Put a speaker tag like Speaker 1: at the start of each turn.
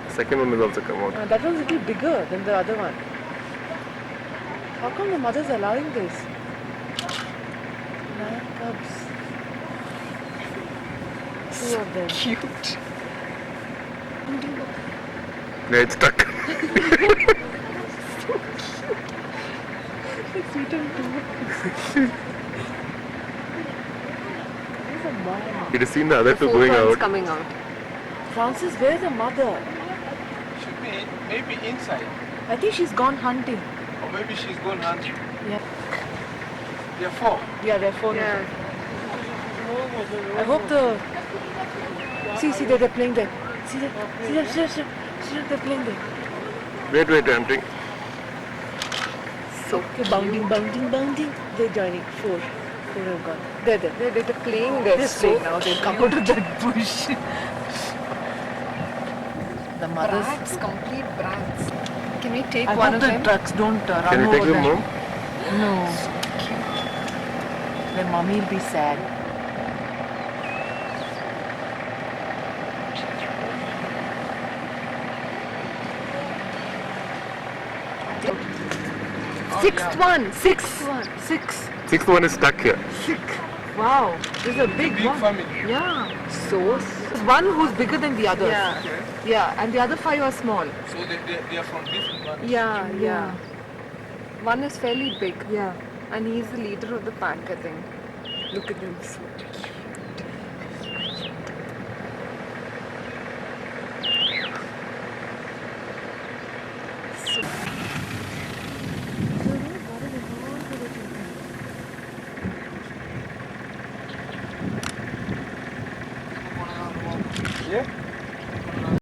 Speaker 1: Second one is also come out.
Speaker 2: That one's a little bigger than the other one. How come the mother's allowing this? 9 cubs. 2 of them.
Speaker 3: Cute.
Speaker 1: Yeah, it's stuck.
Speaker 2: It's eaten too. Where's the mom?
Speaker 1: It is seen the other two going
Speaker 3: One's
Speaker 1: out.
Speaker 3: coming out.
Speaker 2: Francis, where's the mother?
Speaker 4: Should be maybe inside.
Speaker 2: I think she's gone hunting.
Speaker 4: Or maybe she's gone hunting.
Speaker 2: Yeah.
Speaker 4: There are 4.
Speaker 2: Yeah, they're 4.
Speaker 3: Yeah.
Speaker 2: I hope the... See, they're playing there. See that? See, they're playing there.
Speaker 1: Wait, I'm taking.
Speaker 3: So
Speaker 2: Okay, bounding. They're joining. 4 have gone. There.
Speaker 3: they're playing their
Speaker 2: They're
Speaker 3: string
Speaker 2: so
Speaker 3: now. They've come
Speaker 2: cute.
Speaker 3: out of that bush.
Speaker 2: The mothers...
Speaker 3: Brats, complete brats. Can we take
Speaker 2: I
Speaker 3: one
Speaker 2: hope
Speaker 3: of
Speaker 2: the
Speaker 3: them?
Speaker 2: trucks don't run
Speaker 1: Can you
Speaker 2: over
Speaker 1: take them
Speaker 2: them.
Speaker 1: home?
Speaker 2: No. Their mommy will be sad.
Speaker 3: Sixth one.
Speaker 1: Sixth one is stuck here.
Speaker 2: Wow, this is a big
Speaker 4: Big
Speaker 2: one.
Speaker 4: family.
Speaker 2: Yeah. There's one who's bigger than the others.
Speaker 3: Yeah, and the other 5 are small.
Speaker 4: So they are from different ones.
Speaker 3: Yeah. One is fairly big.
Speaker 2: Yeah.
Speaker 3: And he's the leader of the pack, I think. Look at him. So
Speaker 4: Yeah?